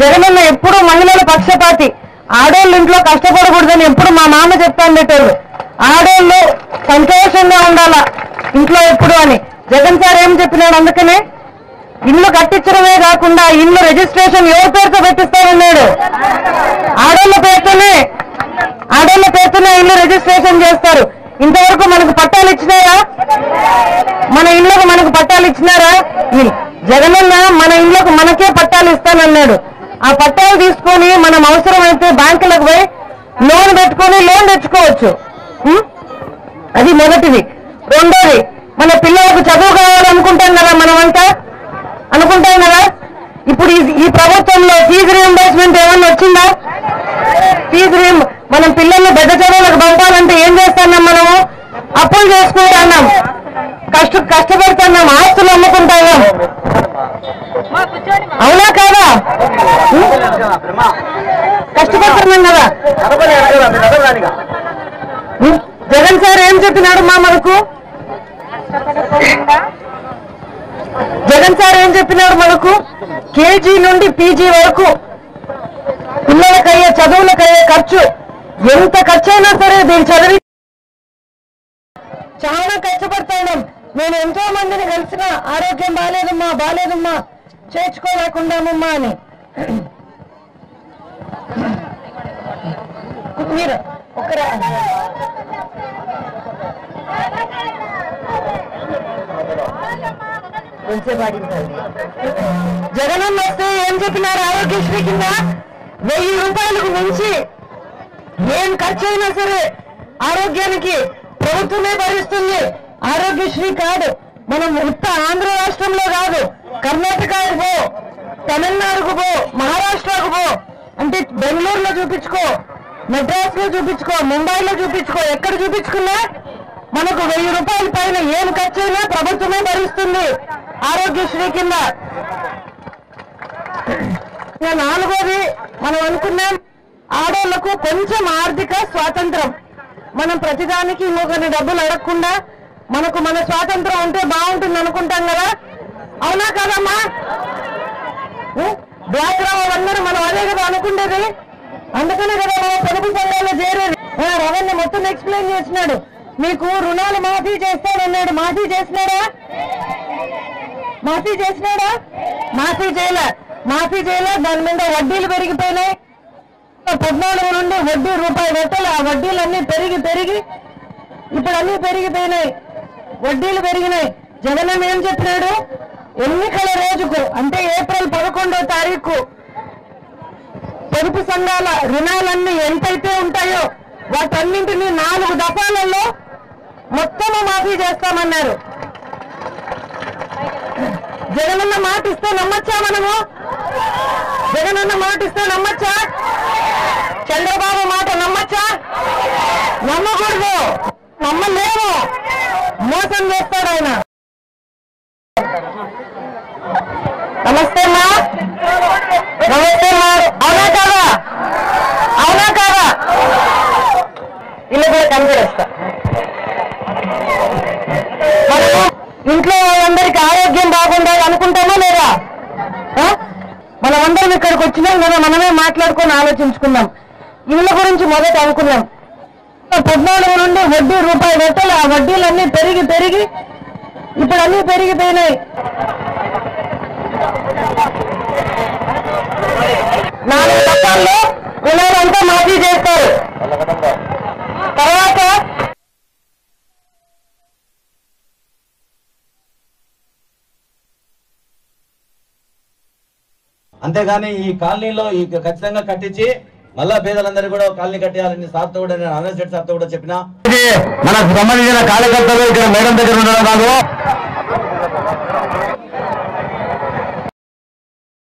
జగనన్న ఎప్పుడు మహిళల పక్షపాతి, ఆడోళ్ళు ఇంట్లో కష్టపడకూడదని ఎప్పుడు మా మామ చెప్తాండేటోళ్ళు. ఆడోళ్ళు సంతోషంగా ఉండాలా ఇంట్లో ఎప్పుడు అని జగన్ సార్ ఏం చెప్పినాడు. అందుకనే ఇల్లు కట్టించడమే కాకుండా ఇల్లు రిజిస్ట్రేషన్ ఎవరి పేరుతో పెట్టిస్తామన్నాడు. ఆడోళ్ళ పేరుతోనే ఇల్లు రిజిస్ట్రేషన్ చేస్తారు. ఇంతవరకు మనకు పట్టాలు ఇచ్చినారా? మన ఇళ్లకు మనకు పట్టాలు ఇచ్చినారా? జగనన్న మన ఇళ్లకు మనకే పట్టాలు ఇస్తానన్నాడు. ఆ పట్టాలు తీసుకొని మనం అవసరమైతే బ్యాంకులకు పోయి లోన్ పెట్టుకొని లోన్ తెచ్చుకోవచ్చు. అది మొదటిది. రెండోది, మన పిల్లలకు చదువు కావాలనుకుంటాం కదా, మనమంతా అనుకుంటాం కదా. ఇప్పుడు ఈ ప్రభుత్వంలో ఫీజు రీయింబర్స్మెంట్ ఏమన్నా వచ్చిందా? మనం పిల్లల్ని పెద్ద చదువులకు పంపాలంటే ఏం చేస్తున్నాం? మనము అప్పులు చేసుకుంటున్నాం, కష్టపడుతున్నాం, ఆస్తులు అమ్ముకుంటున్నాం. అవునా కాదా? కష్టపడుతున్నాం కదా. జగన్ సార్ ఏం చెప్పినాడు మనకు? కేజీ నుండి పీజీ వరకు పిల్లలకయ్యే చదువులకయ్యే ఖర్చు ఎంత ఖర్చు అయినా సరే దీన్ని చదివి చాలా కష్టపడతాం. నేను ఎంతో మందిని కలిసిన ఆరోగ్యం బాలేదమ్మా చేర్చుకోలేకుండామమ్మా అని. మీరు ఒకరా జగనన్న వస్తే ఏం చెప్పినారు? ఆరోగ్యశ్రీ కింద 1000 రూపాయలకు మించి ఏం ఖర్చు అయినా సరే ఆరోగ్యానికి ప్రభుత్వమే భరిస్తుంది. ఆరోగ్యశ్రీ కార్డు మనం ఉత్త ఆంధ్ర రాష్ట్రంలో కాదు, కర్ణాటకకు పో, తమిళనాడుకు పో, మహారాష్ట్రకు పో, అంటే బెంగళూరులో చూపించుకో, మెడ్రాస్ లో చూపించుకో, ముంబైలో చూపించుకో, ఎక్కడ చూపించుకున్నా మనకు 1000 రూపాయల పైన ఏం ఖర్చు అయినా ప్రభుత్వమే భరిస్తుంది ఆరోగ్యశ్రీ కింద. నాలుగోది, మనం అనుకున్నాం ఆడోళ్లకు కొంచెం ఆర్థిక స్వాతంత్రం. మనం ప్రతిదానికి ఇంకొకరిని డబ్బులు అడగకుండా మనకు మన స్వాతంత్రం ఉంటే బాగుంటుంది అనుకుంటాం కదా. అవునా కదమ్మా? డ్వాక్రా వాళ్ళందరూ మనం అదే కదా అనుకుంటేది. అందుకనే కదా మనం పొదుపు సంఘాల్లో చేరేది. రవణ మొత్తం ఎక్స్ప్లెయిన్ చేసినాడు. మీకు రుణాలు మాఫీ చేస్తానన్నాడు. మాఫీ చేసినాడా? మాఫీ చేయలే. దాని మీద వడ్డీలు పెరిగిపోయినాయి. 14 నుండి వడ్డీ రూపాయి పెట్టాలి. ఆ వడ్డీలన్నీ పెరిగి ఇప్పుడు అన్నీ పెరిగిపోయినాయి, వడ్డీలు పెరిగినాయి. జగన్ ఏం చెప్పినాడు? ఎన్నికల రోజుకు అంటే ఏప్రిల్ 11వ తారీఖు పొదుపు సంఘాల రుణాలన్నీ ఎంతైతే ఉంటాయో వాటన్నింటినీ 4 దఫాలలో మొత్తము మాఫీ చేస్తామన్నారు. జగనన్న మాట ఇస్తే నమ్మచ్చా? మనము జగనన్న మాట ఇస్తే నమ్మచ్చా? చంద్రబాబు మాట నమ్మచ్చా? నమ్మకూడదు, నమ్మలేము. మోసం చేస్తాడు ఆయన. నమస్తే అమ్మా. అవునా కాదా? ఇల్లు కూడా కనిపిస్తా. మనం ఇంట్లో వాళ్ళందరికీ ఆరోగ్యం బాగుండాలి అనుకుంటామా లేదా? మనమందరం ఇక్కడికి వచ్చినాం కదా, మనమే మాట్లాడుకొని ఆలోచించుకున్నాం. ఇళ్ళ గురించి మొదట అనుకున్నాం. 14 నుండి వడ్డీ రూపాయి పెట్టాలి. ఆ వడ్డీలన్నీ పెరిగి ఇప్పుడు అన్నీ పెరిగిపోయినాయి. 4 దఫాల్లో రుణాలంతా మాఫీ చేస్తారు. తర్వాత అంతేగాని ఈ కాలనీలో ఈ ఖచ్చితంగా కట్టించి మళ్ళా పేదలందరూ కూడా కాలనీ కట్టేయాలని సార్తో కూడా నేను అనంత్ రెడ్డి సార్తో కూడా చెప్పినా. మనకు సంబంధించిన కార్యకర్తలు ఇక్కడ మేడం దగ్గర ఉండడం కాదు,